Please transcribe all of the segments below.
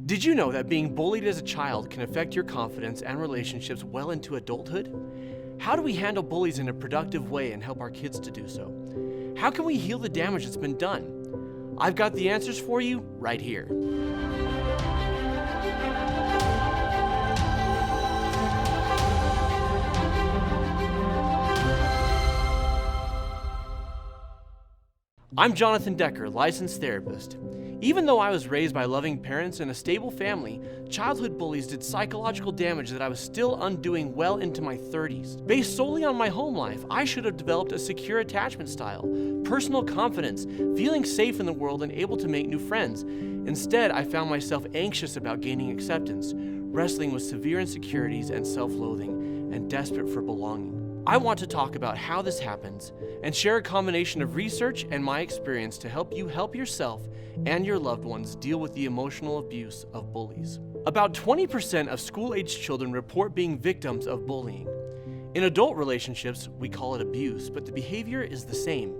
Did you know that being bullied as a child can affect your confidence and relationships well into adulthood? How do we handle bullies in a productive way and help our kids to do so? How can we heal the damage that's been done? I've got the answers for you right here. I'm Jonathan Decker, licensed therapist. Even though I was raised by loving parents and a stable family, childhood bullies did psychological damage that I was still undoing well into my 30s. Based solely on my home life, I should have developed a secure attachment style, personal confidence, feeling safe in the world and able to make new friends. Instead, I found myself anxious about gaining acceptance, wrestling with severe insecurities and self-loathing, and desperate for belonging. I want to talk about how this happens and share a combination of research and my experience to help you help yourself and your loved ones deal with the emotional abuse of bullies. About 20% of school-aged children report being victims of bullying. In adult relationships, we call it abuse, but the behavior is the same.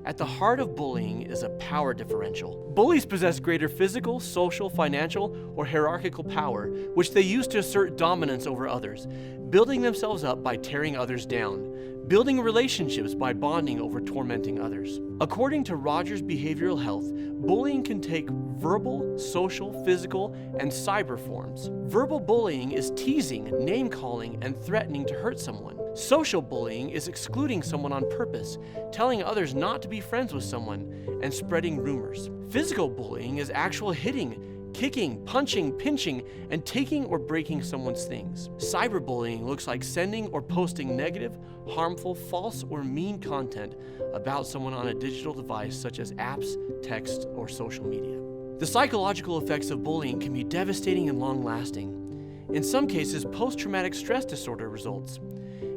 At the heart of bullying is a power differential. Bullies possess greater physical, social, financial, or hierarchical power, which they use to assert dominance over others, building themselves up by tearing others down, building relationships by bonding over tormenting others. According to Rogers Behavioral Health, bullying can take verbal, social, physical, and cyber forms. Verbal bullying is teasing, name-calling, and threatening to hurt someone. Social bullying is excluding someone on purpose, telling others not to be friends with someone, and spreading rumors. Physical bullying is actual hitting, kicking, punching, pinching, and taking or breaking someone's things. Cyberbullying looks like sending or posting negative, harmful, false, or mean content about someone on a digital device such as apps, text, or social media. The psychological effects of bullying can be devastating and long-lasting. In some cases, post-traumatic stress disorder results.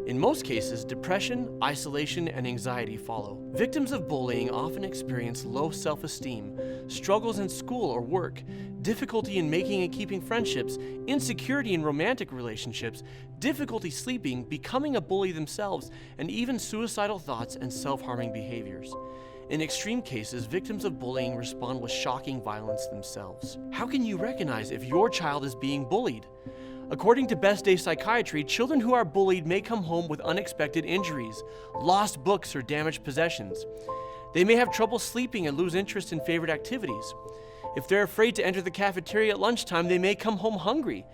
In most cases, depression, isolation, and anxiety follow. Victims of bullying often experience low self-esteem, struggles in school or work, difficulty in making and keeping friendships, insecurity in romantic relationships, difficulty sleeping, becoming a bully themselves, and even suicidal thoughts and self-harming behaviors. In extreme cases, victims of bullying respond with shocking violence themselves. How can you recognize if your child is being bullied? According to Best Day Psychiatry, children who are bullied may come home with unexpected injuries, lost books, or damaged possessions. They may have trouble sleeping and lose interest in favorite activities. If they're afraid to enter the cafeteria at lunchtime, they may come home hungry.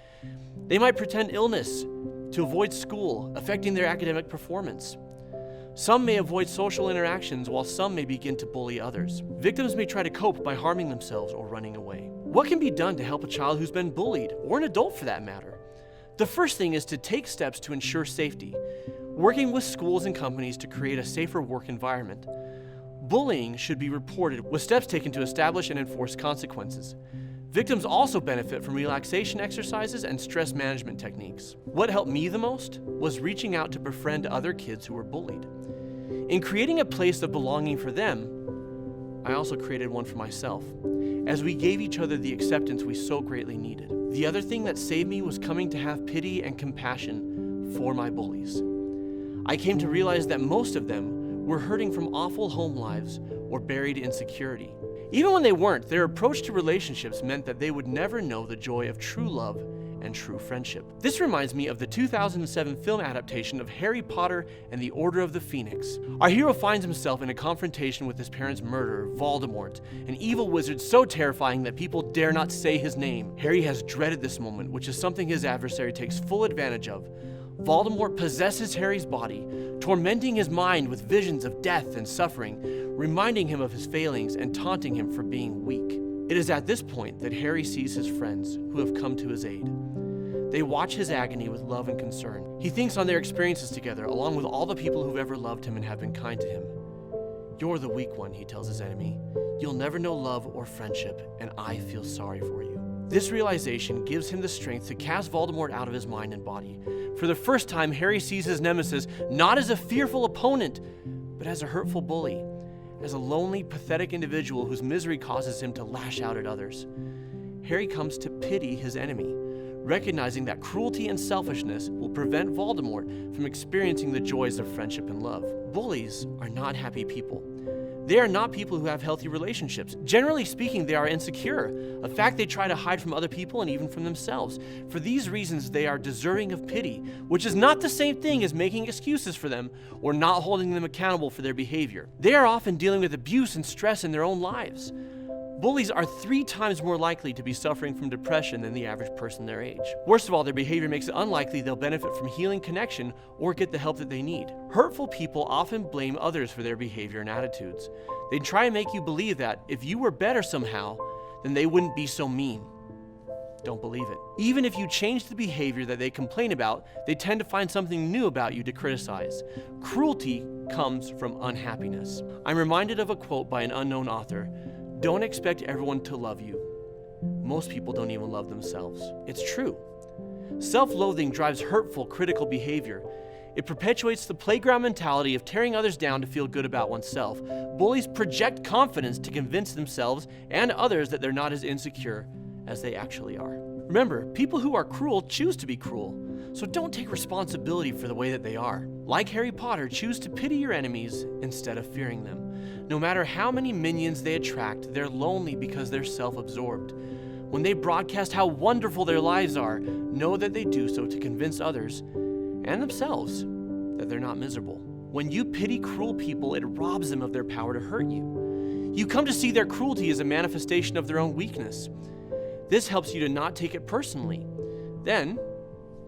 They might pretend illness to avoid school, affecting their academic performance. Some may avoid social interactions, while some may begin to bully others. Victims may try to cope by harming themselves or running away. What can be done to help a child who's been bullied, or an adult for that matter? The first thing is to take steps to ensure safety, working with schools and companies to create a safer work environment. Bullying should be reported with steps taken to establish and enforce consequences. Victims also benefit from relaxation exercises and stress management techniques. What helped me the most was reaching out to befriend other kids who were bullied. In creating a place of belonging for them, I also created one for myself, as we gave each other the acceptance we so greatly needed. The other thing that saved me was coming to have pity and compassion for my bullies. I came to realize that most of them were hurting from awful home lives or buried insecurity. Even when they weren't, their approach to relationships meant that they would never know the joy of true love and true friendship. This reminds me of the 2007 film adaptation of Harry Potter and the Order of the Phoenix. Our hero finds himself in a confrontation with his parents' murderer, Voldemort, an evil wizard so terrifying that people dare not say his name. Harry has dreaded this moment, which is something his adversary takes full advantage of. Voldemort possesses Harry's body, tormenting his mind with visions of death and suffering, reminding him of his failings and taunting him for being weak. It is at this point that Harry sees his friends who have come to his aid. They watch his agony with love and concern. He thinks on their experiences together, along with all the people who've ever loved him and have been kind to him. "You're the weak one," he tells his enemy. "You'll never know love or friendship, and I feel sorry for you." This realization gives him the strength to cast Voldemort out of his mind and body. For the first time, Harry sees his nemesis not as a fearful opponent, but as a hurtful bully, as a lonely, pathetic individual whose misery causes him to lash out at others. Harry comes to pity his enemy, recognizing that cruelty and selfishness will prevent Voldemort from experiencing the joys of friendship and love. Bullies are not happy people. They are not people who have healthy relationships. Generally speaking, they are insecure, a fact they try to hide from other people and even from themselves. For these reasons, they are deserving of pity, which is not the same thing as making excuses for them or not holding them accountable for their behavior. They are often dealing with abuse and stress in their own lives. Bullies are 3 times more likely to be suffering from depression than the average person their age. Worst of all, their behavior makes it unlikely they'll benefit from healing connection or get the help that they need. Hurtful people often blame others for their behavior and attitudes. They try and make you believe that if you were better somehow, then they wouldn't be so mean. Don't believe it. Even if you change the behavior that they complain about, they tend to find something new about you to criticize. Cruelty comes from unhappiness. I'm reminded of a quote by an unknown author. Don't expect everyone to love you. Most people don't even love themselves. It's true. Self-loathing drives hurtful, critical behavior. It perpetuates the playground mentality of tearing others down to feel good about oneself. Bullies project confidence to convince themselves and others that they're not as insecure as they actually are. Remember, people who are cruel choose to be cruel, so don't take responsibility for the way that they are. Like Harry Potter, choose to pity your enemies instead of fearing them. No matter how many minions they attract, they're lonely because they're self-absorbed. When they broadcast how wonderful their lives are, know that they do so to convince others and themselves that they're not miserable. When you pity cruel people, it robs them of their power to hurt you. You come to see their cruelty as a manifestation of their own weakness. This helps you to not take it personally. Then,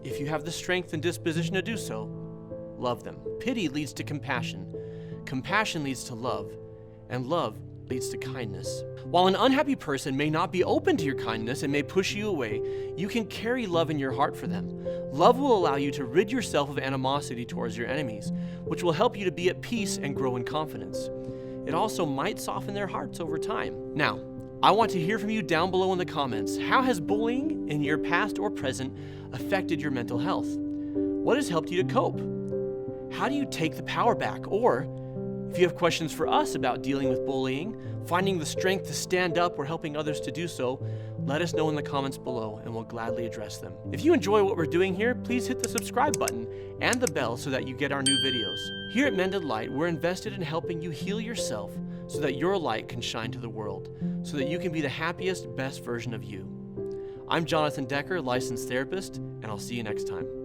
if you have the strength and disposition to do so, love them. Pity leads to compassion. Compassion leads to love. And love leads to kindness. While an unhappy person may not be open to your kindness and may push you away, you can carry love in your heart for them. Love will allow you to rid yourself of animosity towards your enemies, which will help you to be at peace and grow in confidence. It also might soften their hearts over time. Now, I want to hear from you down below in the comments. How has bullying in your past or present affected your mental health? What has helped you to cope? How do you take the power back? Or, if you have questions for us about dealing with bullying, finding the strength to stand up or helping others to do so, let us know in the comments below and we'll gladly address them. If you enjoy what we're doing here, please hit the subscribe button and the bell so that you get our new videos. Here at Mended Light, we're invested in helping you heal yourself so that your light can shine to the world, so that you can be the happiest, best version of you. I'm Jonathan Decker, licensed therapist, and I'll see you next time.